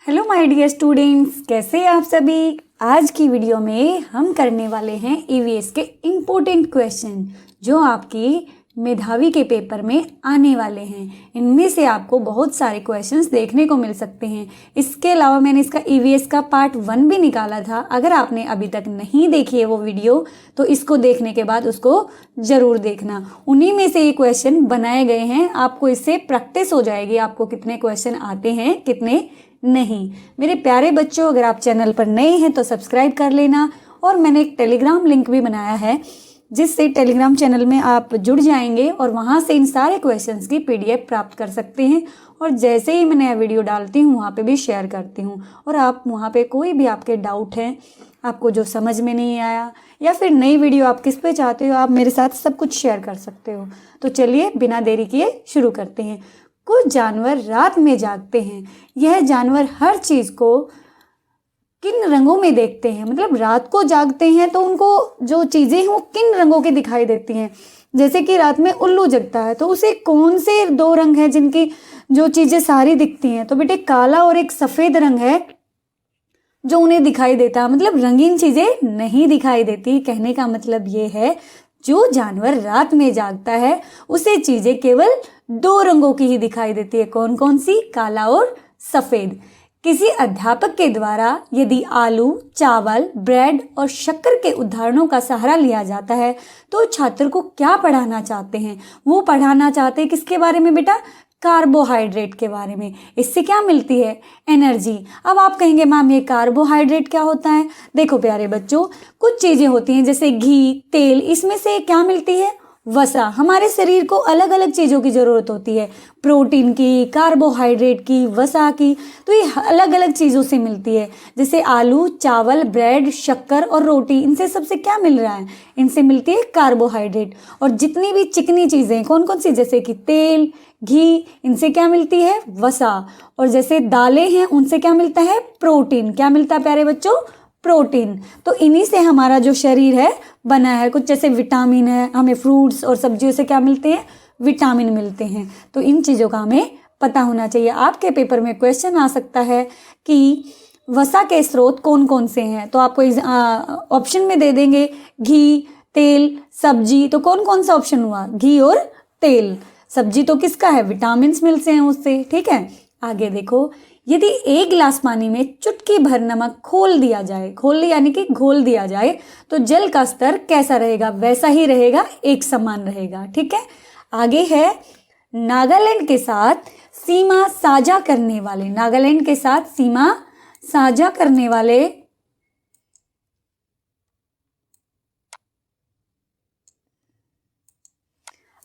Hello my dear students, कैसे हैं आप सभी। आज की वीडियो में हम करने वाले हैं ईवीएस के इम्पोर्टेंट क्वेश्चन जो आपकी मेधावी के पेपर में आने वाले हैं। इनमें से आपको बहुत सारे क्वेश्चंस देखने को मिल सकते हैं। इसके अलावा मैंने इसका ईवीएस का पार्ट 1 भी निकाला था। अगर आपने अभी तक नहीं देखी है वो वीडियो तो इसको देखने के बाद उसको ज़रूर देखना। उन्हीं में से ये क्वेश्चन बनाए गए हैं। आपको इससे प्रैक्टिस हो जाएगी, आपको कितने क्वेश्चन आते हैं कितने नहीं। मेरे प्यारे बच्चों, अगर आप चैनल पर नए हैं तो सब्सक्राइब कर लेना। और मैंने एक टेलीग्राम लिंक भी बनाया है जिससे टेलीग्राम चैनल में आप जुड़ जाएंगे और वहाँ से इन सारे क्वेश्चंस की पीडीएफ प्राप्त कर सकते हैं। और जैसे ही मैं नया वीडियो डालती हूँ वहाँ पे भी शेयर करती हूँ। और आप वहाँ पे कोई भी आपके डाउट हैं, आपको जो समझ में नहीं आया या फिर नई वीडियो आप किस पे चाहते हो, आप मेरे साथ सब कुछ शेयर कर सकते हो। तो चलिए बिना देरी किए शुरू करते हैं। कुछ जानवर रात में जागते हैं। यह जानवर हर चीज़ को किन रंगों में देखते हैं, मतलब रात को जागते हैं तो उनको जो चीज़ें हैं वो किन रंगों की दिखाई देती हैं। जैसे कि रात में उल्लू जगता है तो उसे कौन से 2 रंग हैं जिनकी जो चीज़ें सारी दिखती हैं। तो बेटे काला और एक सफ़ेद रंग है जो उन्हें दिखाई देता है, मतलब रंगीन चीज़ें नहीं दिखाई देती। कहने का मतलब ये है जो जानवर रात में जागता है उसे चीज़ें केवल 2 रंगों की ही दिखाई देती है। कौन कौन सी? काला और सफ़ेद। किसी अध्यापक के द्वारा यदि आलू, चावल, ब्रेड और शक्कर के उदाहरणों का सहारा लिया जाता है तो छात्र को क्या पढ़ाना चाहते हैं? वो पढ़ाना चाहते हैं किसके बारे में बेटा? कार्बोहाइड्रेट के बारे में। इससे क्या मिलती है? एनर्जी। अब आप कहेंगे मैम ये कार्बोहाइड्रेट क्या होता है? देखो प्यारे बच्चों, कुछ चीज़ें होती हैं जैसे घी, तेल, इसमें से क्या मिलती है? वसा। हमारे शरीर को अलग अलग चीज़ों की ज़रूरत होती है, प्रोटीन की, कार्बोहाइड्रेट की, वसा की। तो ये अलग अलग चीज़ों से मिलती है। जैसे आलू, चावल, ब्रेड, शक्कर और रोटी, इनसे सबसे क्या मिल रहा है? इनसे मिलती है कार्बोहाइड्रेट। और जितनी भी चिकनी चीज़ें कौन कौन सी, जैसे कि तेल, घी, इनसे क्या मिलती है? वसा। और जैसे दालें हैं उनसे क्या मिलता है? प्रोटीन। क्या मिलता है प्यारे बच्चों? प्रोटीन। तो इन्हीं से हमारा जो शरीर है बना है। कुछ जैसे विटामिन है, हमें फ्रूट्स और सब्जियों से क्या मिलते हैं? विटामिन मिलते हैं। तो इन चीज़ों का हमें पता होना चाहिए। आपके पेपर में क्वेश्चन आ सकता है कि वसा के स्रोत कौन कौन से हैं, तो आपको ऑप्शन में दे देंगे घी, तेल, सब्जी। तो कौन कौन सा ऑप्शन हुआ? घी और तेल। सब्जी तो किसका है? विटामिन मिलते हैं उससे। ठीक है, आगे देखो। यदि 1 गिलास पानी में चुटकी भर नमक खोल दिया जाए, खोल यानी कि घोल दिया जाए, तो जल का स्तर कैसा रहेगा? वैसा ही रहेगा, एक समान रहेगा। ठीक है, आगे है नागालैंड के साथ सीमा साझा करने वाले। नागालैंड के साथ सीमा साझा करने वाले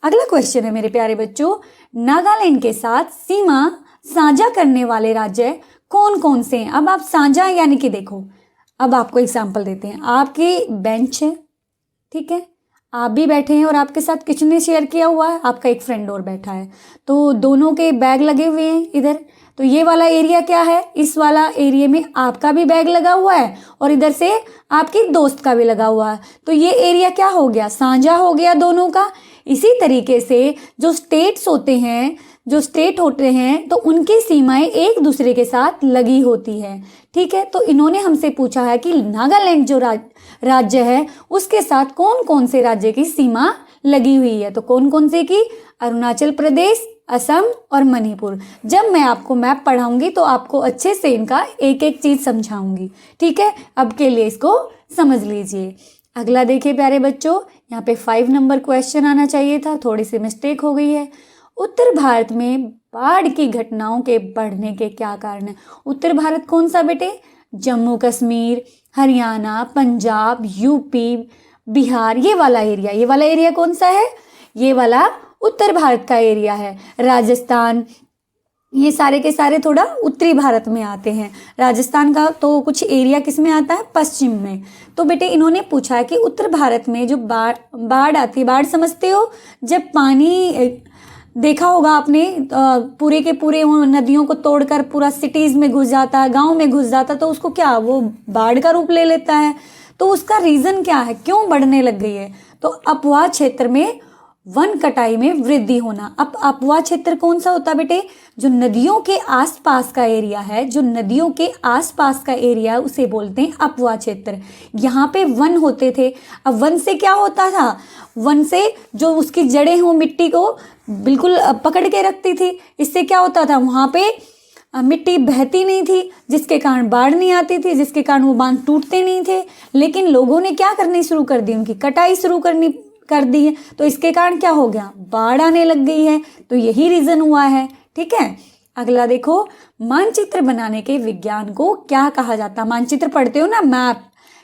अगला क्वेश्चन है मेरे प्यारे बच्चों, नागालैंड के साथ सीमा साझा करने वाले राज्य कौन कौन से हैं? अब आप साझा यानी कि देखो, अब आपको एग्जांपल देते हैं। आपकी बेंच है, ठीक है, आप भी बैठे हैं और आपके साथ किसने शेयर किया हुआ है? आपका एक फ्रेंड और बैठा है। तो दोनों के बैग लगे हुए हैं इधर। तो ये वाला एरिया क्या है? इस वाला एरिया में आपका भी बैग लगा हुआ है और इधर से आपकी दोस्त का भी लगा हुआ है। तो ये एरिया क्या हो गया? साझा हो गया दोनों का। इसी तरीके से जो स्टेट होते हैं तो उनकी सीमाएं एक दूसरे के साथ लगी होती है। ठीक है, तो इन्होंने हमसे पूछा है कि नागालैंड जो राज्य है उसके साथ कौन कौन से राज्य की सीमा लगी हुई है। तो कौन कौन से की? अरुणाचल प्रदेश, असम और मणिपुर। जब मैं आपको मैप पढ़ाऊंगी तो आपको अच्छे से इनका एक एक चीज समझाऊंगी। ठीक है, अब के लिए इसको समझ लीजिए। अगला देखिए प्यारे बच्चों, यहाँ पे 5 नंबर क्वेश्चन आना चाहिए था, थोड़ी सी मिस्टेक हो गई है। उत्तर भारत में बाढ़ की घटनाओं के बढ़ने के क्या कारण है? उत्तर भारत कौन सा बेटे? जम्मू कश्मीर, हरियाणा, पंजाब, यूपी, बिहार, ये वाला एरिया कौन सा है? ये वाला उत्तर भारत का एरिया है। राजस्थान, ये सारे के सारे थोड़ा उत्तरी भारत में आते हैं। राजस्थान का तो कुछ एरिया किस में आता है? पश्चिम में। तो बेटे इन्होंने पूछा है कि उत्तर भारत में जो बाढ़ आती है, बाढ़ समझते हो? जब पानी देखा होगा आपने, पूरे के पूरे नदियों को तोड़कर पूरा सिटीज में घुस जाता है, गांव में घुस जाता है, तो उसको क्या, वो बाढ़ का रूप ले लेता है। तो उसका रीजन क्या है, क्यों बढ़ने लग गई है? तो अपवाह क्षेत्र में वन कटाई में वृद्धि होना। अब अपवा क्षेत्र कौन सा होता है बेटे? जो नदियों के आसपास का एरिया है, जो नदियों के आसपास का एरिया है उसे बोलते हैं अपवा क्षेत्र। यहाँ पे वन होते थे। अब वन से क्या होता था? वन से जो उसकी जड़ें हो मिट्टी को बिल्कुल पकड़ के रखती थी। इससे क्या होता था? वहाँ पे मिट्टी बहती नहीं थी, जिसके कारण बाढ़ नहीं आती थी, जिसके कारण वो बांध टूटते नहीं थे। लेकिन लोगों ने क्या करनी शुरू कर दी? उनकी कटाई शुरू कर दी है, तो इसके कारण क्या हो गया? बाढ़ आने लग गई है। तो यही रीजन हुआ है। ठीक है, अगला देखो, मानचित्र बनाने के विज्ञान को क्या कहा जाता है? मानचित्र पढ़ते हो ना, मैप,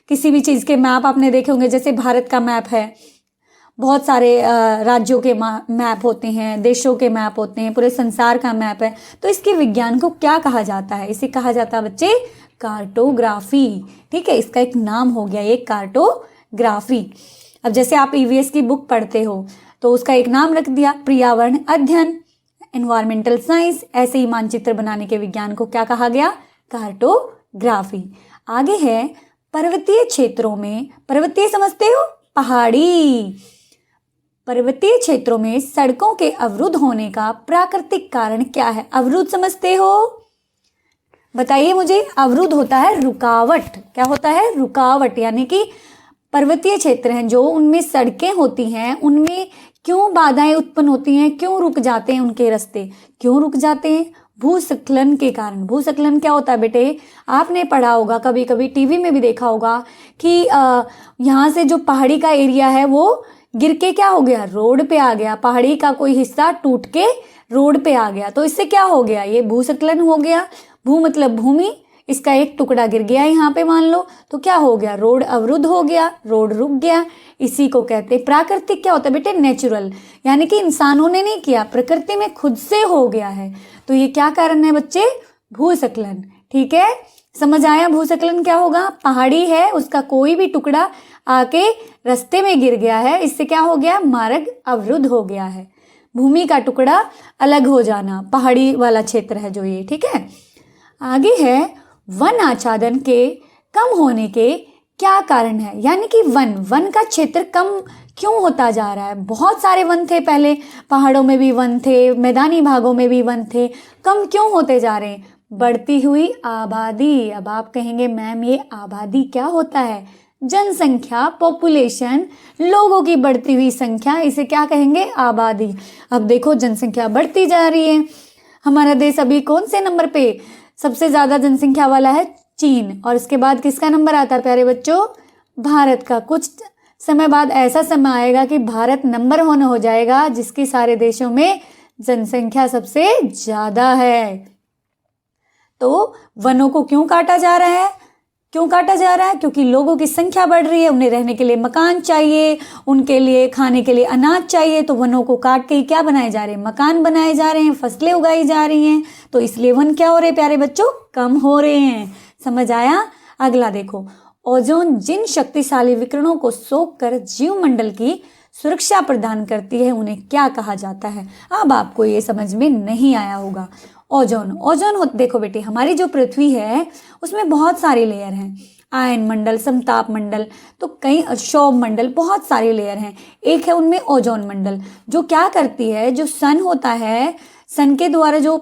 किसी भी चीज के मैप आपने देखे होंगे। जैसे भारत का मैप है, बहुत सारे राज्यों के मैप होते हैं, देशों के मैप होते हैं, पूरे संसार का मैप है। तो इसके विज्ञान को क्या कहा जाता है? इसे कहा जाता है बच्चे कार्टोग्राफी। ठीक है, इसका एक नाम हो गया ये कार्टोग्राफी। अब जैसे आप ईवीएस की बुक पढ़ते हो तो उसका एक नाम रख दिया, पर्यावरण अध्ययन, एनवायरमेंटल साइंस। ऐसे ही मानचित्र बनाने के विज्ञान को क्या कहा गया? कार्टोग्राफी। आगे है पर्वतीय क्षेत्रों में, पर्वतीय समझते हो? पहाड़ी। पर्वतीय क्षेत्रों में सड़कों के अवरुद्ध होने का प्राकृतिक कारण क्या है? अवरुद्ध समझते हो? बताइए मुझे। अवरुद्ध होता है रुकावट। क्या होता है? रुकावट। यानी कि पर्वतीय क्षेत्र हैं जो, उनमें सड़कें होती हैं, उनमें क्यों बाधाएं उत्पन्न होती हैं? क्यों रुक जाते हैं उनके रास्ते? क्यों रुक जाते हैं? भूस्खलन के कारण। भूस्खलन क्या होता है बेटे? आपने पढ़ा होगा, कभी कभी टीवी में भी देखा होगा कि यहाँ से जो पहाड़ी का एरिया है वो गिर के क्या हो गया? रोड पे आ गया। पहाड़ी का कोई हिस्सा टूट के रोड पे आ गया। तो इससे क्या हो गया? ये भूस्खलन हो गया। भू मतलब भूमि, इसका एक टुकड़ा गिर गया यहाँ पे मान लो, तो क्या हो गया? रोड अवरुद्ध हो गया, रोड रुक गया। इसी को कहते हैं प्राकृतिक। क्या होता है बेटे? नेचुरल, यानी कि इंसानों ने नहीं किया, प्रकृति में खुद से हो गया है। तो ये क्या कारण है बच्चे? भूस्खलन। ठीक है, समझ आया? भूस्खलन क्या होगा? पहाड़ी है, उसका कोई भी टुकड़ा आके रास्ते में गिर गया है, इससे क्या हो गया? मार्ग अवरुद्ध हो गया है। भूमि का टुकड़ा अलग हो जाना, पहाड़ी वाला क्षेत्र है जो ये। ठीक है, आगे है वन आच्छादन के कम होने के क्या कारण है? यानी कि वन का क्षेत्र कम क्यों होता जा रहा है? बहुत सारे वन थे पहले, पहाड़ों में भी वन थे, मैदानी भागों में भी वन थे, कम क्यों होते जा रहे हैं? बढ़ती हुई आबादी। अब आप कहेंगे मैम ये आबादी क्या होता है? जनसंख्या, पॉपुलेशन, लोगों की बढ़ती हुई संख्या, इसे क्या कहेंगे? आबादी। अब देखो जनसंख्या बढ़ती जा रही है। हमारा देश अभी कौन से नंबर पे सबसे ज्यादा जनसंख्या वाला है? चीन। और इसके बाद किसका नंबर आता है प्यारे बच्चों? भारत का। कुछ समय बाद ऐसा समय आएगा कि भारत नंबर 1 हो जाएगा, जिसकी सारे देशों में जनसंख्या सबसे ज्यादा है। तो वनों को क्यों काटा जा रहा है? क्यों काटा जा रहा है? क्योंकि लोगों की संख्या बढ़ रही है, उन्हें रहने के लिए मकान चाहिए, उनके लिए खाने के लिए अनाज चाहिए। तो वनों को काट के क्या बनाए जा रहे हैं? मकान बनाए जा रहे हैं, फसलें उगाई जा रही हैं। तो इसलिए वन क्या हो रहे हैं प्यारे बच्चों? कम हो रहे हैं। समझ आया? अगला देखो, ओजोन जिन शक्तिशाली विकिरणों को सोखकर जीवमंडल की सुरक्षा प्रदान करती है, उन्हें क्या कहा जाता है? अब आपको ये समझ में नहीं आया होगा। ओजोन देखो बेटे, हमारी जो पृथ्वी है उसमें बहुत सारे लेयर हैं। आयन मंडल, समताप मंडल, तो कई क्षोभ मंडल, बहुत सारे लेयर हैं। एक है उनमें ओजोन मंडल, जो क्या करती है? जो सन होता है, सन के द्वारा जो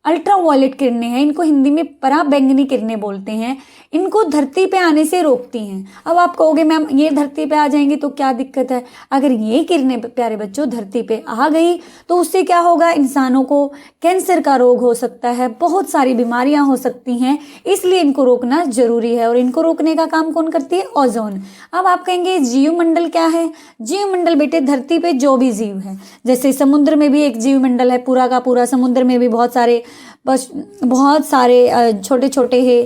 अल्ट्रावायलेट किरणें हैं, इनको हिंदी में पराबैंगनी किरणें बोलते हैं, इनको धरती पे आने से रोकती हैं। अब आप कहोगे मैम ये धरती पे आ जाएंगी तो क्या दिक्कत है? अगर ये किरणें प्यारे बच्चों धरती पे आ गई तो उससे क्या होगा? इंसानों को कैंसर का रोग हो सकता है, बहुत सारी बीमारियां हो सकती हैं। इसलिए इनको रोकना जरूरी है, और इनको रोकने का काम कौन करती है? ओजोन। अब आप कहेंगे जीवमंडल क्या है? जीवमंडल बेटे धरती पे जो भी जीव है, जैसे समुद्र में भी एक जीवमंडल है, पूरा का पूरा समुद्र में भी बहुत सारे छोटे छोटे है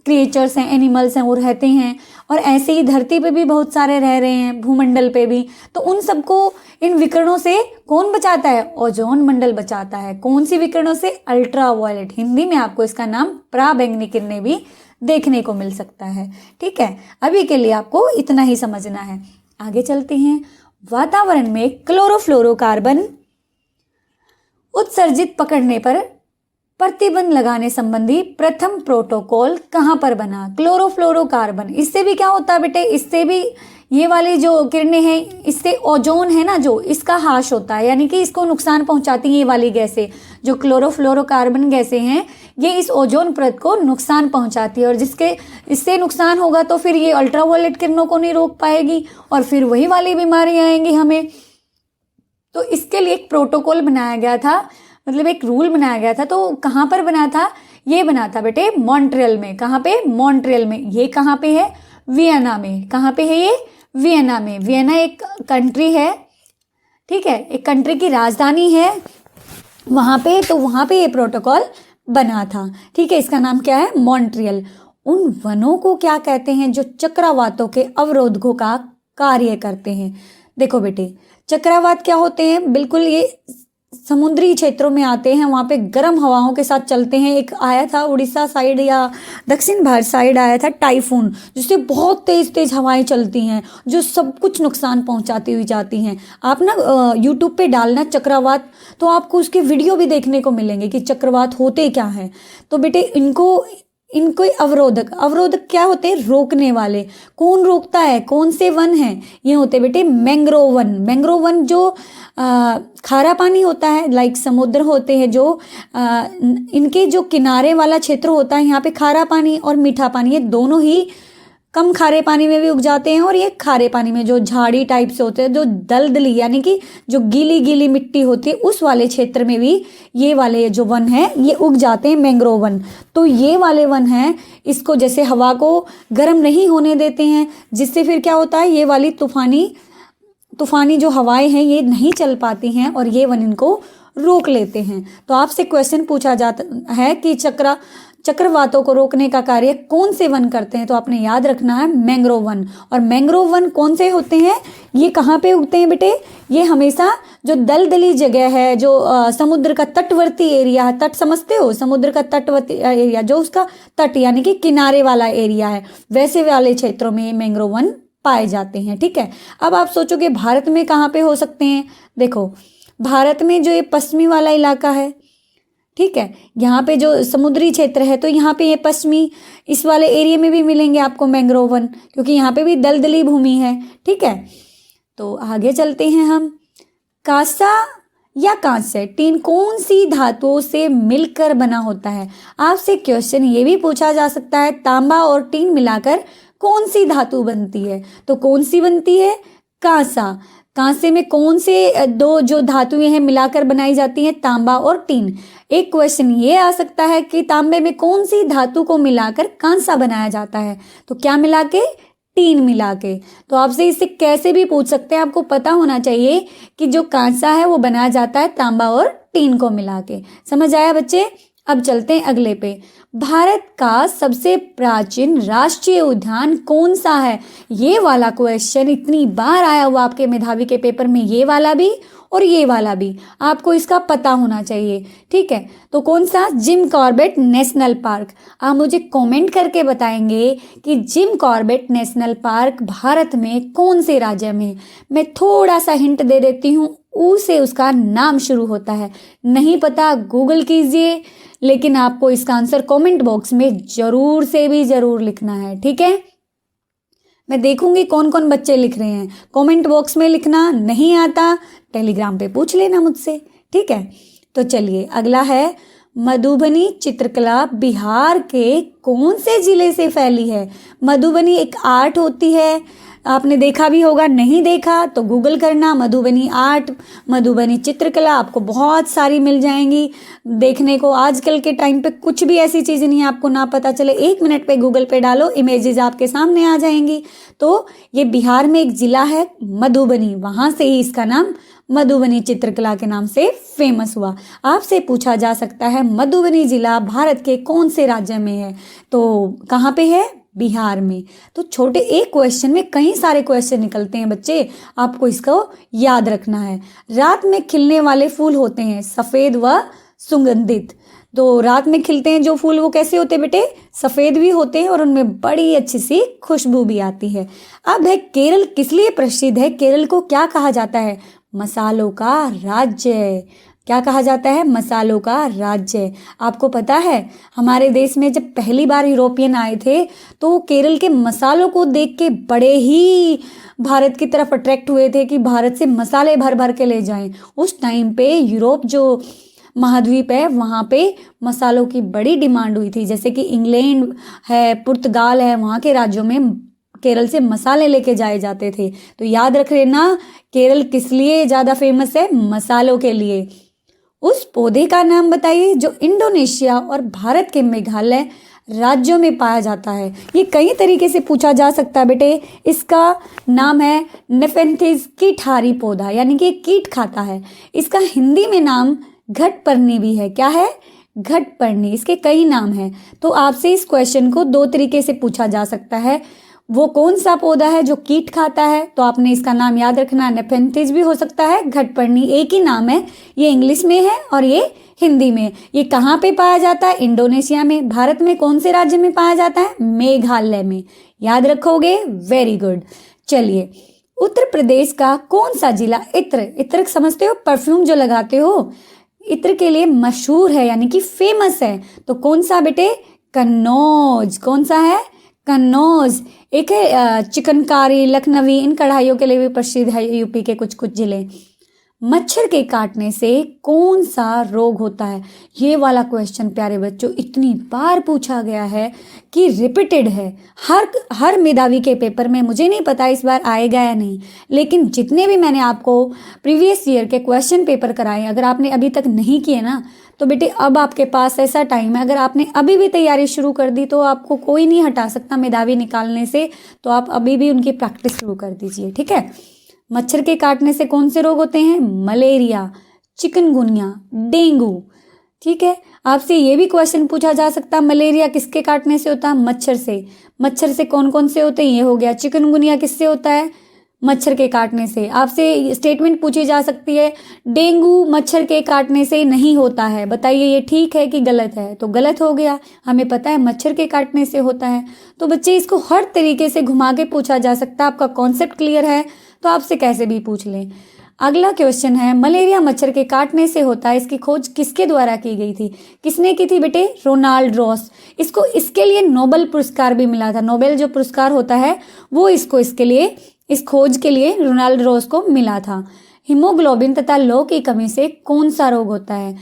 क्रिएचर्स हैं, एनिमल्स हैं, वो रहते हैं। और ऐसे ही धरती पे भी बहुत सारे रह रहे हैं, भूमंडल पे भी। तो उन सबको, इन विकिरणों से कौन बचाता है? ओजोन मंडल बचाता है। कौन सी विकिरणों से? अल्ट्रावायलेट। हिंदी में आपको इसका नाम पराबैंगनी किरणें भी देखने को मिल सकता है। ठीक है, अभी के लिए आपको इतना ही समझना है। आगे चलते हैं। वातावरण में क्लोरोफ्लोरोकार्बन उत्सर्जित पकड़ने पर प्रतिबंध लगाने संबंधी प्रथम प्रोटोकॉल कहां पर बना? क्लोरोफ्लोरोकार्बन। इससे भी क्या होता है बेटे? इससे भी ये वाली जो किरणें हैं इससे ओजोन है ना जो, इसका हाश होता है, यानी कि इसको नुकसान पहुंचाती हैं ये वाली गैसें। जो क्लोरोफ्लोरोकार्बन गैसें हैं ये इस ओजोन परत को नुकसान पहुंचाती है, और जिसके इससे नुकसान होगा तो फिर ये अल्ट्रावायलेट किरणों को नहीं रोक पाएगी और फिर वही वाली बीमारी आएंगी हमें। तो इसके लिए एक प्रोटोकॉल बनाया गया था, मतलब एक रूल बनाया गया था। तो कहाँ पर बना था? ये बना था बेटे मॉन्ट्रियल में। कहाँ पे? मॉन्ट्रियल में। ये कहाँ पे है? वियना में। कहाँ पे है ये? वियना में। वियना एक कंट्री है, ठीक है, एक कंट्री की राजधानी है वहाँ पे। तो वहाँ पे ये प्रोटोकॉल बना था, ठीक है। इसका नाम क्या है? मॉन्ट्रियल। उन वनों को क्या कहते हैं जो चक्रवातों के अवरोधकों का कार्य करते हैं? देखो बेटे, चक्रवात क्या होते हैं? बिल्कुल ये समुद्री क्षेत्रों में आते हैं, वहाँ पे गर्म हवाओं के साथ चलते हैं। एक आया था उड़ीसा साइड या दक्षिण भारत साइड आया था टाइफून, जिससे बहुत तेज तेज हवाएं चलती हैं जो सब कुछ नुकसान पहुंचाती हुई जाती हैं। आप ना यूट्यूब पे डालना चक्रवात, तो आपको उसके वीडियो भी देखने को मिलेंगे कि चक्रवात होते क्या हैं। तो बेटे इनको अवरोधक क्या होते हैं? रोकने वाले। कौन रोकता है? कौन से वन हैं? ये होते बेटे मैंग्रोव वन। मैंग्रोव वन जो खारा पानी होता है, लाइक समुद्र होते हैं जो इनके जो किनारे वाला क्षेत्र होता है, यहाँ पे खारा पानी और मीठा पानी ये दोनों ही कम खारे पानी में भी उग जाते हैं, और ये खारे पानी में जो झाड़ी टाइप से होते हैं, जो दलदली यानी कि जो गीली गीली मिट्टी होती है उस वाले क्षेत्र में भी ये वाले जो वन है ये उग जाते हैं, मैंग्रोव वन। तो ये वाले वन हैं, इसको जैसे हवा को गर्म नहीं होने देते हैं, जिससे फिर क्या होता है, ये वाली तूफानी जो हवाएं हैं ये नहीं चल पाती हैं और ये वन इनको रोक लेते हैं। तो आपसे क्वेश्चन पूछा जाता है कि चक्रवातों को रोकने का कार्य कौन से वन करते हैं? तो आपने याद रखना है मैंग्रोव वन। और मैंग्रोव वन कौन से होते हैं? ये कहाँ पे उगते हैं बेटे? ये हमेशा जो दलदली जगह है, जो समुद्र का तटवर्ती एरिया है, तट समझते हो, समुद्र का तटवर्ती एरिया जो उसका तट यानी कि किनारे वाला एरिया है, वैसे वाले क्षेत्रों में ये मैंग्रोव वन पाए जाते हैं, ठीक है। अब आप सोचोगे भारत में कहाँ पे हो सकते हैं? देखो भारत में जो ये पश्चिमी वाला इलाका है, ठीक है, यहाँ पे जो समुद्री क्षेत्र है, तो यहाँ पे ये पश्चिमी इस वाले एरिया में भी मिलेंगे आपको मैंग्रोव वन, क्योंकि यहाँ पे भी दलदली भूमि है, ठीक है। तो आगे चलते हैं हम। कांसा या कांस्य टीन कौन सी धातुओं से मिलकर बना होता है? आपसे क्वेश्चन ये भी पूछा जा सकता है, तांबा और टीन मिलाकर कौन सी धातु बनती है? तो कौन सी बनती है? कांसा। कांसे में कौन से दो जो धातुएं हैं मिलाकर बनाई जाती हैं? तांबा और टीन। एक क्वेश्चन ये आ सकता है कि तांबे में कौन सी धातु को मिलाकर कांसा बनाया जाता है? तो क्या मिला के? टीन मिला के। तो आपसे इसे कैसे भी पूछ सकते हैं, आपको पता होना चाहिए कि जो कांसा है वो बनाया जाता है तांबा और टीन को मिला के। समझ आया बच्चे? अब चलते हैं अगले पे। भारत का सबसे प्राचीन राष्ट्रीय उद्यान कौन सा है? ये वाला क्वेश्चन इतनी बार आया हुआ आपके मेधावी के पेपर में, ये वाला भी और ये वाला भी, आपको इसका पता होना चाहिए, ठीक है। तो कौन सा? Jim Corbett national park. आप मुझे कमेंट करके बताएंगे कि Jim Corbett national park Bharat में कौन से राज्य में? मैं थोड़ा सा हिंट दे देती हूँ, ऊ से उसका नाम शुरू होता है। नहीं पता गूगल कीजिए, लेकिन आपको इसका आंसर कमेंट बॉक्स में जरूर से भी जरूर लिखना है, ठीक है। मैं देखूंगी कौन कौन बच्चे लिख रहे हैं। कमेंट बॉक्स में लिखना, नहीं आता टेलीग्राम पे पूछ लेना मुझसे, ठीक है। तो चलिए अगला है, मधुबनी चित्रकला बिहार के कौन से जिले से फैली है? मधुबनी एक आर्ट होती है, आपने देखा भी होगा, नहीं देखा तो गूगल करना मधुबनी आर्ट, मधुबनी चित्रकला, आपको बहुत सारी मिल जाएंगी देखने को। आजकल के टाइम पे कुछ भी ऐसी चीज़ नहीं है आपको ना पता चले, 1 मिनट पे गूगल पे डालो, इमेजेस आपके सामने आ जाएंगी। तो ये बिहार में एक जिला है मधुबनी, वहाँ से ही इसका नाम मधुबनी चित्रकला के नाम से फेमस हुआ। आपसे पूछा जा सकता है मधुबनी जिला भारत के कौन से राज्य में है? तो कहाँ पे है? बिहार में। तो छोटे एक क्वेश्चन में कई सारे क्वेश्चन निकलते हैं बच्चे, आपको इसको याद रखना है। रात में खिलने वाले फूल होते हैं सफेद व सुगंधित। तो रात में खिलते हैं जो फूल वो कैसे होते हैं बेटे? सफेद भी होते हैं और उनमें बड़ी अच्छी सी खुशबू भी आती है। अब है केरल किस लिए प्रसिद्ध है? केरल को क्या कहा जाता है? मसालों का राज्य। क्या कहा जाता है? मसालों का राज्य। आपको पता है हमारे देश में जब पहली बार यूरोपियन आए थे तो केरल के मसालों को देख के बड़े ही भारत की तरफ अट्रैक्ट हुए थे कि भारत से मसाले भर भर के ले जाएं। उस टाइम पे यूरोप जो महाद्वीप है वहाँ पे मसालों की बड़ी डिमांड हुई थी। जैसे कि इंग्लैंड है, पुर्तगाल है, वहाँ के राज्यों में केरल से मसाले लेके जाए जाते थे। तो याद रख लेना, केरल किस लिए ज़्यादा फेमस है? मसालों के लिए। उस पौधे का नाम बताइए जो इंडोनेशिया और भारत के मेघालय राज्यों में पाया जाता है। ये कई तरीके से पूछा जा सकता है बेटे। इसका नाम है नेफेंथिस कीटहारी पौधा, यानी कि कीट खाता है। इसका हिंदी में नाम घटपर्णी भी है। क्या है? घटपर्णी। इसके कई नाम हैं। तो आपसे इस क्वेश्चन को दो तरीके से पूछा जा सकता है। वो कौन सा पौधा है जो कीट खाता है? तो आपने इसका नाम याद रखना, नेफेंथिस भी हो सकता है, घटपर्णी एक ही नाम है। ये इंग्लिश में है और ये हिंदी में। ये कहाँ पे पाया जाता है? इंडोनेशिया में। भारत में कौन से राज्य में पाया जाता है? मेघालय में। याद रखोगे? Very good. चलिए, उत्तर प्रदेश का कौन सा जिला इत्र समझते हो? परफ्यूम जो लगाते हो, इत्र के लिए मशहूर है, यानी कि फेमस है। तो कौन सा बेटे? कन्नौज। कौन सा है? कन्नौज। एक है चिकनकारी, लखनवी, इन कढ़ाइयों के लिए भी प्रसिद्ध है यूपी के कुछ कुछ जिले। मच्छर के काटने से कौन सा रोग होता है? ये वाला क्वेश्चन प्यारे बच्चों इतनी बार पूछा गया है कि रिपीटेड है हर मेधावी के पेपर में। मुझे नहीं पता इस बार आएगा या नहीं, लेकिन जितने भी मैंने आपको प्रीवियस ईयर के क्वेश्चन पेपर कराए, अगर आपने अभी तक नहीं किए ना, तो बेटे अब आपके पास ऐसा टाइम है। अगर आपने अभी भी तैयारी शुरू कर दी तो आपको कोई नहीं हटा सकता मेधावी निकालने से। तो आप अभी भी उनकी प्रैक्टिस शुरू कर दीजिए, ठीक है। मच्छर के काटने से कौन से रोग होते हैं? मलेरिया, चिकनगुनिया, डेंगू, ठीक है। आपसे ये भी क्वेश्चन पूछा जा सकता है, मलेरिया किसके काटने से होता है? मच्छर से। मच्छर से कौन कौन से होते हैं? ये हो गया। चिकनगुनिया किससे होता है? मच्छर के काटने से। आपसे स्टेटमेंट पूछी जा सकती है, डेंगू मच्छर के काटने से नहीं होता है, बताइए ये ठीक है कि गलत है? तो गलत हो गया, हमें पता है मच्छर के काटने से होता है। तो बच्चे इसको हर तरीके से घुमा के पूछा जा सकता है। आपका कॉन्सेप्ट क्लियर है तो आपसे कैसे भी पूछ लें। अगला क्वेश्चन है, मलेरिया मच्छर के काटने से होता है, इसकी खोज किसके द्वारा की गई थी? किसने की थी बेटे? Ronald Ross. इसके लिए नोबेल पुरस्कार भी मिला था। नोबेल जो पुरस्कार होता है वो इसके लिए, इस खोज के लिए रोनाल्ड रॉस को मिला था। हीमोग्लोबिन तथा लौह की कमी से कौन सा रोग होता है?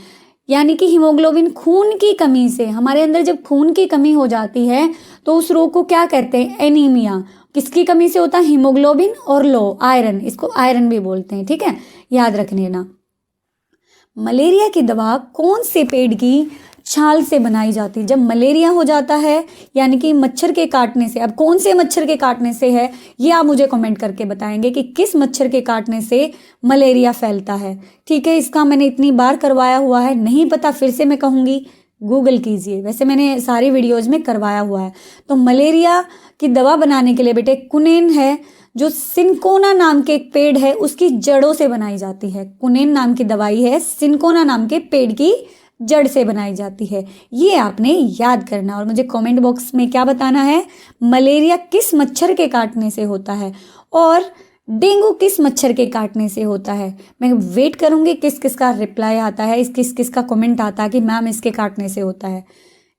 यानी कि हीमोग्लोबिन खून की कमी से, हमारे अंदर जब खून की कमी हो जाती है तो उस रोग को क्या कहते हैं? एनीमिया। किसकी कमी से होता है? हीमोग्लोबिन और लौह, आयरन, इसको आयरन भी बोलते हैं, ठीक है, याद रख लेना। मलेरिया की दवा कौन से पेड़ की छाल से बनाई जाती है? जब मलेरिया हो जाता है यानी कि मच्छर के काटने से, अब कौन से मच्छर के काटने से है ये आप मुझे कमेंट करके बताएंगे कि किस मच्छर के काटने से मलेरिया फैलता है, ठीक है। इसका मैंने इतनी बार करवाया हुआ है, नहीं पता फिर से मैं कहूँगी गूगल कीजिए। वैसे मैंने सारी वीडियोज में करवाया हुआ है। तो मलेरिया की दवा बनाने के लिए बेटे कुनेन है, जो सिनकोना नाम के एक पेड़ है उसकी जड़ों से बनाई जाती है। कुनेन नाम की दवाई है, सिनकोना नाम के पेड़ की जड़ से बनाई जाती है। ये आपने याद करना और मुझे कमेंट बॉक्स में क्या बताना है, मलेरिया किस मच्छर के काटने से होता है और डेंगू किस मच्छर के काटने से होता है। मैं वेट करूंगी किस किस का रिप्लाई आता है, किस किस का कमेंट आता है कि मैम इसके काटने से होता है।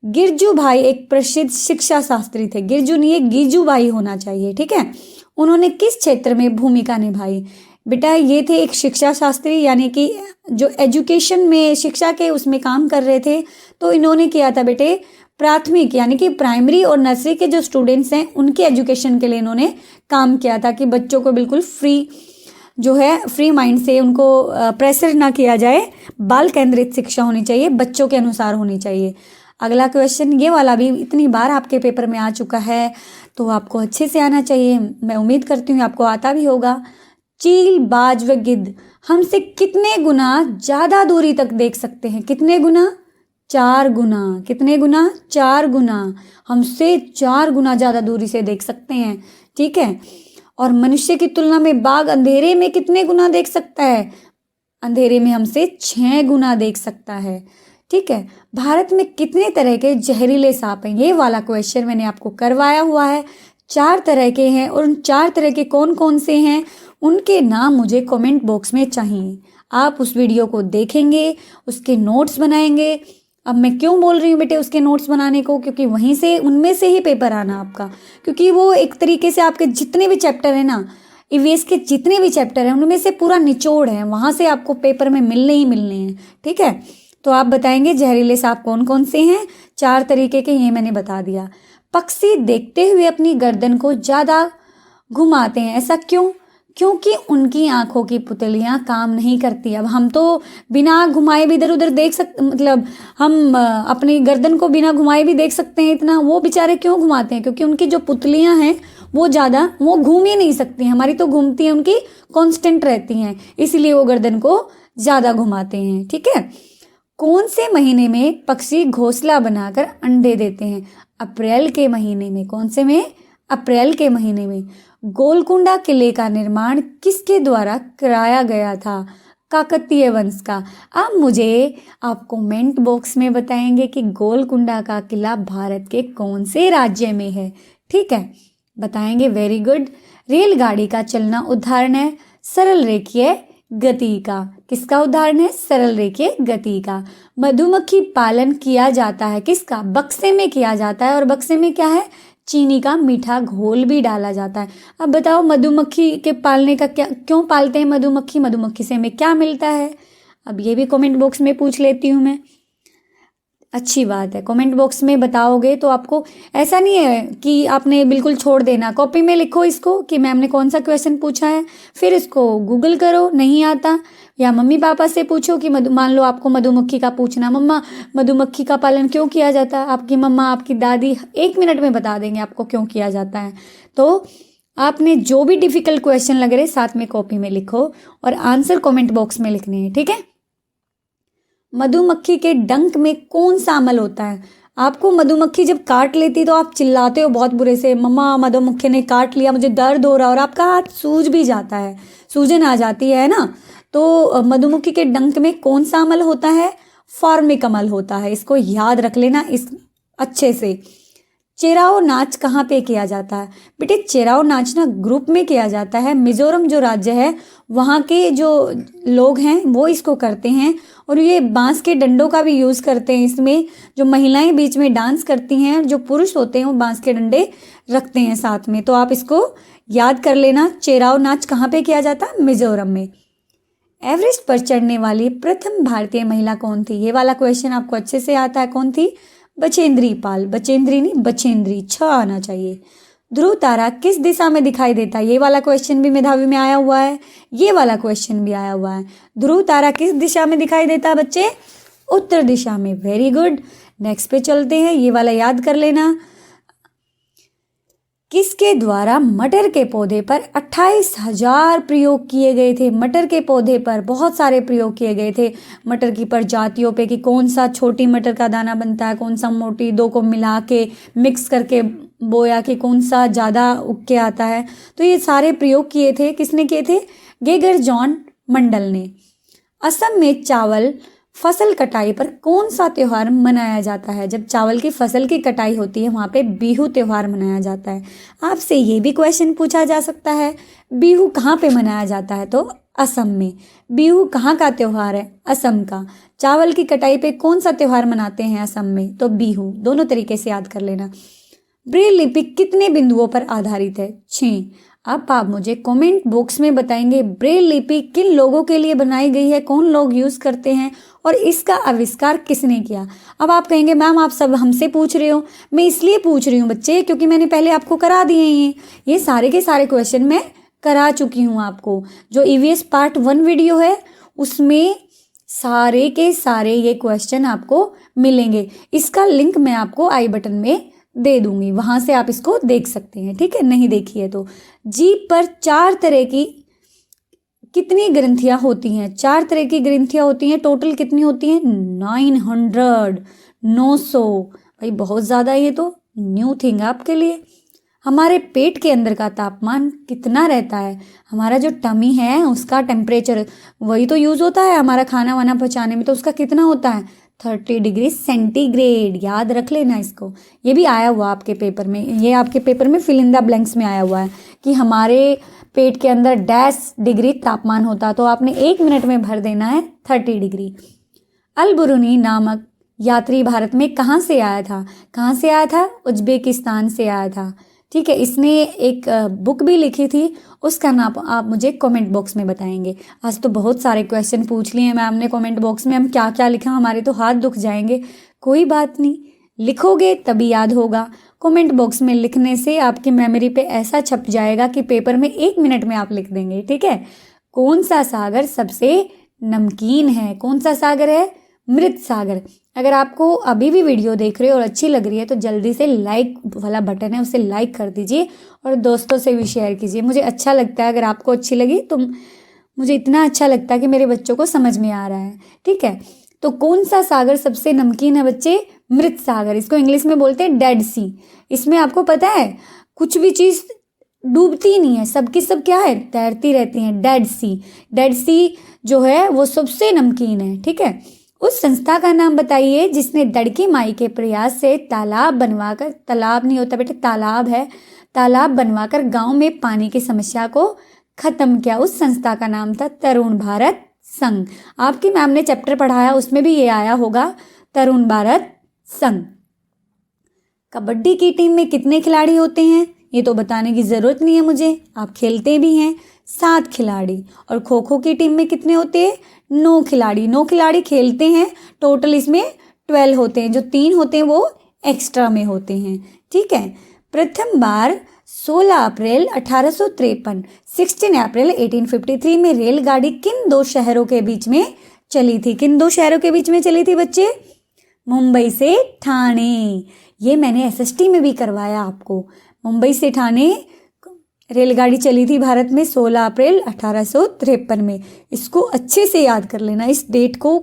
गिरजू भाई एक प्रसिद्ध शिक्षा शास्त्री थे। गिरजू नहीं, गिरजू भाई होना चाहिए, ठीक है। उन्होंने किस क्षेत्र में भूमिका निभाई? बेटा ये थे एक शिक्षा शास्त्री, यानी कि जो एजुकेशन में, शिक्षा के उसमें काम कर रहे थे। तो इन्होंने किया था बेटे प्राथमिक यानी कि प्राइमरी और नर्सरी के जो स्टूडेंट्स हैं उनके एजुकेशन के लिए इन्होंने काम किया था कि बच्चों को बिल्कुल फ्री माइंड से उनको प्रेशर ना किया जाए। बाल केंद्रित शिक्षा होनी चाहिए, बच्चों के अनुसार होनी चाहिए। अगला क्वेश्चन, ये वाला भी इतनी बार आपके पेपर में आ चुका है तो आपको अच्छे से आना चाहिए, मैं उम्मीद करती हूँ आपको आता भी होगा। चील, बाज व गिद्ध हमसे कितने गुना ज़्यादा दूरी तक देख सकते हैं? कितने गुना? 4 गुना। कितने गुना? 4 गुना। हमसे 4 गुना ज़्यादा दूरी से देख सकते हैं, ठीक है। और मनुष्य की तुलना में बाघ अंधेरे में कितने गुना देख सकता है? अंधेरे में हमसे 6 गुना देख सकता है, ठीक है। भारत में कितने तरह के जहरीले सांप हैं? ये वाला क्वेश्चन मैंने आपको करवाया हुआ है। 4 तरह के हैं और उन 4 तरह के कौन कौन से हैं उनके नाम मुझे कमेंट बॉक्स में चाहिए। आप उस वीडियो को देखेंगे, उसके नोट्स बनाएंगे। अब मैं क्यों बोल रही हूँ बेटे उसके नोट्स बनाने को, क्योंकि वहीं से उनमें से ही पेपर आना आपका, क्योंकि वो एक तरीके से आपके जितने भी चैप्टर है ना, ईवीएस के जितने भी चैप्टर हैं उनमें से पूरा निचोड़ है, वहाँ से आपको पेपर में मिलने ही मिलने हैं। ठीक है, तो आप बताएंगे जहरीले सांप कौन कौन से हैं। 4 तरीके के, ये मैंने बता दिया। पक्षी देखते हुए अपनी गर्दन को ज़्यादा घुमाते हैं, ऐसा क्यों? क्योंकि उनकी आंखों की पुतलियां काम नहीं करती। अब हम तो बिना घुमाए भी इधर उधर देख सकते, मतलब हम अपनी गर्दन को बिना घुमाए भी देख सकते हैं इतना, वो बेचारे क्यों घुमाते हैं? क्योंकि उनकी जो पुतलियां हैं वो घूम ही नहीं सकती, हमारी तो घूमती हैं, उनकी कांस्टेंट रहती हैं, इसलिए वो गर्दन को ज़्यादा घुमाते हैं। ठीक है, कौन से महीने में पक्षी घोंसला बनाकर अंडे देते हैं? अप्रैल के महीने में। कौन से में? अप्रैल के महीने में। गोलकुंडा किले का निर्माण किसके द्वारा कराया गया था? काकतीय वंश का। अब मुझे आप कमेंट बॉक्स में बताएंगे कि गोलकुंडा का किला भारत के कौन से राज्य में है। ठीक है, बताएंगे, वेरी गुड। रेलगाड़ी का चलना उदाहरण है सरल रेखीय गति का। किसका उदाहरण है? सरल रेखीय गति का। मधुमक्खी पालन किया जाता है किसका? बक्से में किया जाता है, और बक्से में क्या है? चीनी का मीठा घोल भी डाला जाता है। अब बताओ मधुमक्खी के पालने का क्या, क्यों पालते हैं मधुमक्खी? मधुमक्खी से हमें क्या मिलता है? अब ये भी कमेंट बॉक्स में पूछ लेती हूँ मैं। अच्छी बात है, कमेंट बॉक्स में बताओगे तो आपको, ऐसा नहीं है कि आपने बिल्कुल छोड़ देना, कॉपी में लिखो इसको कि मैम ने कौन सा क्वेश्चन पूछा है, फिर इसको गूगल करो, नहीं आता, या मम्मी पापा से पूछो कि मान लो आपको मधुमक्खी का पूछना, मम्मा मधुमक्खी का पालन क्यों किया जाता है? आपकी मम्मा आपकी दादी 1 मिनट में बता देंगे आपको क्यों किया जाता है। तो आपने जो भी डिफिकल्ट क्वेश्चन लग रहे साथ में कॉपी में लिखो और आंसर कॉमेंट बॉक्स में लिखने हैं। ठीक है, मधुमक्खी के डंक में कौन सा अमल होता है? आपको मधुमक्खी जब काट लेती तो आप चिल्लाते हो बहुत बुरे से, मम्मा मधुमक्खी ने काट लिया, मुझे दर्द हो रहा है, और आपका हाथ सूज भी जाता है, सूजन आ जाती है ना। तो मधुमक्खी के डंक में कौन सा अमल होता है? फॉर्मिक अमल होता है, इसको याद रख लेना इस अच्छे से। चेराओ नाच कहाँ पे किया जाता है? बेटे चेराओ नाच ना ग्रुप में किया जाता है। मिजोरम जो राज्य है वहाँ के जो लोग हैं वो इसको करते हैं, और ये बांस के डंडों का भी यूज़ करते हैं इसमें। जो महिलाएं बीच में डांस करती हैं, जो पुरुष होते हैं वो बांस के डंडे रखते हैं साथ में। तो आप इसको याद कर लेना, चेराओ नाच कहाँ पे किया जाता है? मिजोरम में। एवरेस्ट पर चढ़ने वाली प्रथम भारतीय महिला कौन थी? ये वाला क्वेश्चन आपको अच्छे से आता है, कौन थी? बचेंद्री पाल। बचेंद्री नहीं, बचेंद्री, 6 आना चाहिए। ध्रुव तारा किस दिशा में दिखाई देता है? ये वाला क्वेश्चन भी मेधावी में आया हुआ है, ये वाला क्वेश्चन भी आया हुआ है। ध्रुव तारा किस दिशा में दिखाई देता है बच्चे? उत्तर दिशा में। वेरी गुड, नेक्स्ट पे चलते हैं, ये वाला याद कर लेना। किसके द्वारा मटर के पौधे पर 28,000 प्रयोग किए गए थे? मटर के पौधे पर बहुत सारे प्रयोग किए गए थे। मटर की प्रजातियों पे कि कौन सा छोटी मटर का दाना बनता है, कौन सा मोटी, 2 को मिला के मिक्स करके बोया कि कौन सा ज़्यादा उग के आता है। तो ये सारे प्रयोग किए थे, किसने किए थे? गेगर जॉन मंडल ने। असम में चावल फसल कटाई पर कौन सा त्यौहार मनाया जाता है? जब चावल की फसल की कटाई होती है वहाँ पे बिहू त्यौहार मनाया जाता है। आपसे ये भी क्वेश्चन पूछा जा सकता है, बिहू कहाँ पे मनाया जाता है? तो असम में। बिहू कहाँ का त्यौहार है? असम का। चावल की कटाई पे कौन सा त्यौहार मनाते हैं असम में? तो बिहू। दोनों तरीके से याद कर लेना। ब्रेल लिपि कितने बिंदुओं पर आधारित है? 6। अब आप मुझे कमेंट बॉक्स में बताएंगे ब्रेल लिपि किन लोगों के लिए बनाई गई है, कौन लोग यूज़ करते हैं, और इसका आविष्कार किसने किया? अब आप कहेंगे मैम आप सब हमसे पूछ रहे हो। मैं इसलिए पूछ रही हूँ बच्चे क्योंकि मैंने पहले आपको करा दिए हैं, ये सारे के सारे क्वेश्चन मैं करा चुकी हूँ आपको। जो ईवीएस पार्ट 1 वीडियो है उसमें सारे के सारे ये क्वेश्चन आपको मिलेंगे। इसका लिंक मैं आपको आई बटन में दे दूंगी, वहां से आप इसको देख सकते हैं। ठीक है, नहीं देखी है तो। जीभ पर 4 तरह की कितनी ग्रंथियां होती हैं? 4 तरह की ग्रंथियां होती हैं, टोटल कितनी होती हैं? 900। भाई बहुत ज़्यादा, ये तो न्यू थिंग आपके लिए। हमारे पेट के अंदर का तापमान कितना रहता है? हमारा जो टमी है उसका टेम्परेचर, वही तो यूज़ होता है हमारा खाना वाना पचाने में, तो उसका कितना होता है? 30 डिग्री सेंटीग्रेड। याद रख लेना इसको, ये भी आया हुआ आपके पेपर में, ये आपके पेपर में फिल इन द ब्लैंक्स में आया हुआ है कि हमारे पेट के अंदर डैश डिग्री तापमान होता, तो आपने 1 मिनट में भर देना है 30 डिग्री। अल बुरुनी नामक यात्री भारत में कहाँ से आया था? कहाँ से आया था? उज्बेकिस्तान से आया था। ठीक है, इसने एक बुक भी लिखी थी, उसका नाम आप मुझे कमेंट बॉक्स में बताएंगे। आज तो बहुत सारे क्वेश्चन पूछ लिए मैम ने कमेंट बॉक्स में, हम क्या क्या लिखा, हमारे तो हाथ दुख जाएंगे। कोई बात नहीं, लिखोगे तभी याद होगा। कमेंट बॉक्स में लिखने से आपकी मेमोरी पे ऐसा छप जाएगा कि पेपर में 1 मिनट में आप लिख देंगे। ठीक है, कौन सा सागर सबसे नमकीन है? कौन सा सागर है? मृत सागर। अगर आपको अभी भी वीडियो देख रहे हो और अच्छी लग रही है तो जल्दी से लाइक वाला बटन है उसे लाइक कर दीजिए और दोस्तों से भी शेयर कीजिए। मुझे अच्छा लगता है अगर आपको अच्छी लगी तो मुझे इतना अच्छा लगता है कि मेरे बच्चों को समझ में आ रहा है। ठीक है, तो कौन सा सागर सबसे नमकीन है बच्चे? मृत सागर। इसको इंग्लिश में बोलते हैं डेड सी। इसमें आपको पता है कुछ भी चीज़ डूबती नहीं है, सबकी सब क्या है? तैरती रहती हैं। डेड सी, डेड सी जो है वो सबसे नमकीन है। ठीक है, उस संस्था का नाम बताइए जिसने दड़की माई के प्रयास से तालाब बनवाकर, तालाब नहीं होता बेटा, तालाब है, तालाब बनवाकर गांव में पानी की समस्या को खत्म किया। उस संस्था का नाम था तरुण भारत संघ। आपकी मैम ने चैप्टर पढ़ाया उसमें भी ये आया होगा, तरुण भारत संघ। कबड्डी की टीम में कितने खिलाड़ी होते हैं? ये तो बताने की जरूरत नहीं है मुझे, आप खेलते भी हैं। 7 खिलाड़ी। और खो खो की टीम में कितने होते हैं? 9 खिलाड़ी। 9 खिलाड़ी खेलते हैं, टोटल इसमें 12 होते हैं, जो 3 होते हैं वो एक्स्ट्रा में होते हैं। ठीक है, प्रथम बार 16 अप्रैल 1853, 16 अप्रैल 1853 में रेलगाड़ी किन 2 शहरों के बीच में चली थी? किन 2 शहरों के बीच में चली थी बच्चे? मुंबई से ठाणे। ये मैंने एसएसटी में भी करवाया आपको। मुंबई से ठाणे रेलगाड़ी चली थी भारत में 16 अप्रैल 1853 में। इसको अच्छे से याद कर लेना, इस डेट को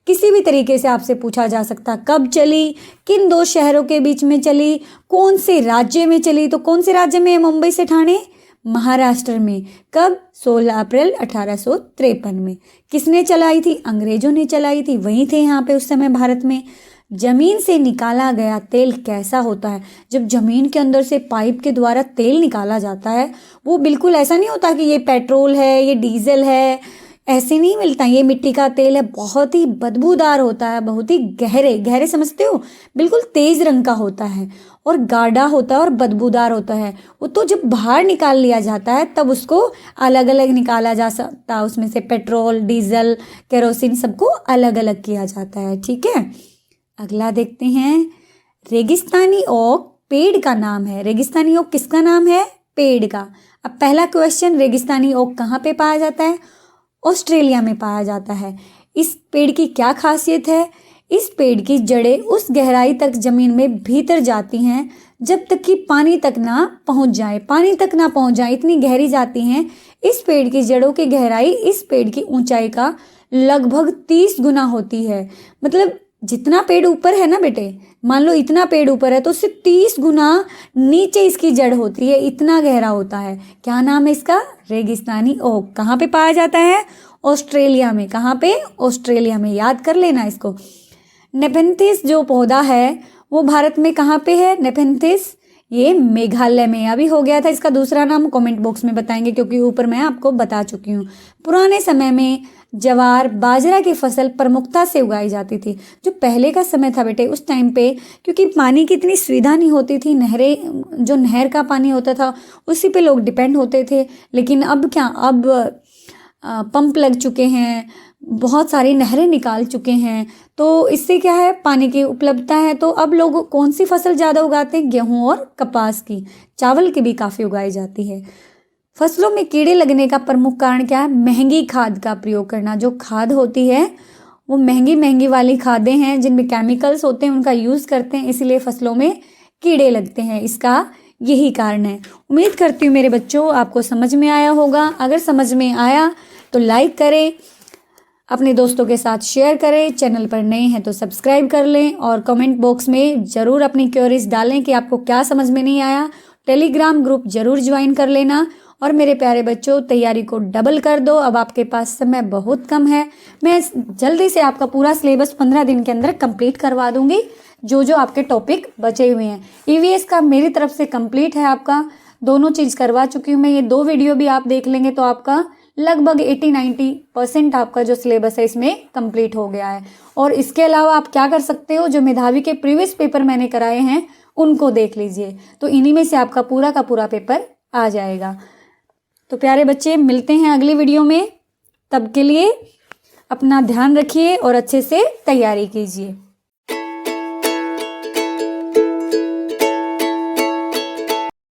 किसी भी तरीके से आपसे पूछा जा सकता। कब चली, किन 2 शहरों के बीच में चली, कौन से राज्य में चली? तो कौन से राज्य में है मुंबई से ठाणे? महाराष्ट्र में। कब? 16 अप्रैल 1853 में। किसने चलाई थी? अंग्रेजों ने चलाई थी, वहीं थे यहाँ पे उस समय भारत में। जमीन से निकाला गया तेल कैसा होता है? जब जमीन के अंदर से पाइप के द्वारा तेल निकाला जाता है वो बिल्कुल ऐसा नहीं होता कि ये पेट्रोल है, ये डीजल है, ऐसे नहीं मिलता। ये मिट्टी का तेल है, बहुत ही बदबूदार होता है, बहुत ही गहरे गहरे समझते हो, बिल्कुल तेज रंग का होता है और गाढ़ा होता है और बदबूदार होता है। वो तो जब बाहर निकाल लिया जाता है तब उसको अलग अलग निकाला जा सकता है, उसमें से पेट्रोल, डीजल, केरोसिन सबको अलग अलग किया जाता है। ठीक है, अगला देखते हैं। रेगिस्तानी ओक पेड़ का नाम है। रेगिस्तानी ओक किसका नाम है? पेड़ का। अब पहला क्वेश्चन, रेगिस्तानी ओक कहाँ पे पाया जाता है? ऑस्ट्रेलिया में पाया जाता है। इस पेड़ की क्या खासियत है? इस पेड़ की जड़ें उस गहराई तक जमीन में भीतर जाती हैं जब तक कि पानी तक ना पहुंच जाए। पानी तक ना पहुंच जाए इतनी गहरी जाती हैं। इस पेड़ की जड़ों की गहराई इस पेड़ की ऊंचाई का लगभग 30 गुना होती है। मतलब जितना पेड़ ऊपर है ना बेटे, मान लो इतना पेड़ ऊपर है तो उससे 30 गुना नीचे इसकी जड़ होती है, इतना गहरा होता है। क्या नाम है इसका? रेगिस्तानी ओक। कहाँ पे पाया जाता है? ऑस्ट्रेलिया में। कहाँ पे? ऑस्ट्रेलिया में। याद कर लेना इसको। नेपेंथिस जो पौधा है वो भारत में कहाँ पे है? नेपेंथिस ये मेघालय में। अभी हो गया था इसका दूसरा नाम, कमेंट बॉक्स में बताएंगे क्योंकि ऊपर मैं आपको बता चुकी हूँ। पुराने समय में ज्वार, बाजरा की फसल प्रमुखता से उगाई जाती थी। जो पहले का समय था बेटे उस टाइम पे, क्योंकि पानी की इतनी सुविधा नहीं होती थी, नहरें, जो नहर का पानी होता था उसी पे लोग डिपेंड होते थे। लेकिन अब क्या, अब पंप लग चुके हैं, बहुत सारी नहरें निकाल चुके हैं, तो इससे क्या है, पानी की उपलब्धता है। तो अब लोग कौन सी फसल ज़्यादा उगाते हैं? गेहूं और कपास की। चावल की भी काफ़ी उगाई जाती है। फसलों में कीड़े लगने का प्रमुख कारण क्या है? महंगी खाद का प्रयोग करना। जो खाद होती है वो महंगी महंगी वाली खादें हैं जिनमें केमिकल्स होते हैं, उनका यूज़ करते हैं, इसलिए फसलों में कीड़े लगते हैं। इसका यही कारण है। उम्मीद करती हूँ मेरे बच्चों आपको समझ में आया होगा। अगर समझ में आया तो लाइक करें, अपने दोस्तों के साथ शेयर करें, चैनल पर नए हैं तो सब्सक्राइब कर लें और कमेंट बॉक्स में ज़रूर अपनी क्वेरीज डालें कि आपको क्या समझ में नहीं आया। टेलीग्राम ग्रुप ज़रूर ज्वाइन कर लेना और मेरे प्यारे बच्चों, तैयारी को डबल कर दो। अब आपके पास समय बहुत कम है। मैं जल्दी से आपका पूरा सिलेबस 15 दिन के अंदर कंप्लीट करवा दूंगी, जो जो आपके टॉपिक बचे हुए हैं। ईवीएस का मेरी तरफ से कंप्लीट है, आपका दोनों चीज़ करवा चुकी हूँ मैं। ये 2 वीडियो भी आप देख लेंगे तो आपका लगभग 80-90% आपका जो सिलेबस है इसमें कंप्लीट हो गया है। और इसके अलावा आप क्या कर सकते हो, जो मेधावी के प्रीवियस पेपर मैंने कराए हैं उनको देख लीजिए, तो इन्हीं में से आपका पूरा का पूरा पेपर आ जाएगा। तो प्यारे बच्चे, मिलते हैं अगली वीडियो में। तब के लिए अपना ध्यान रखिए और अच्छे से तैयारी कीजिए।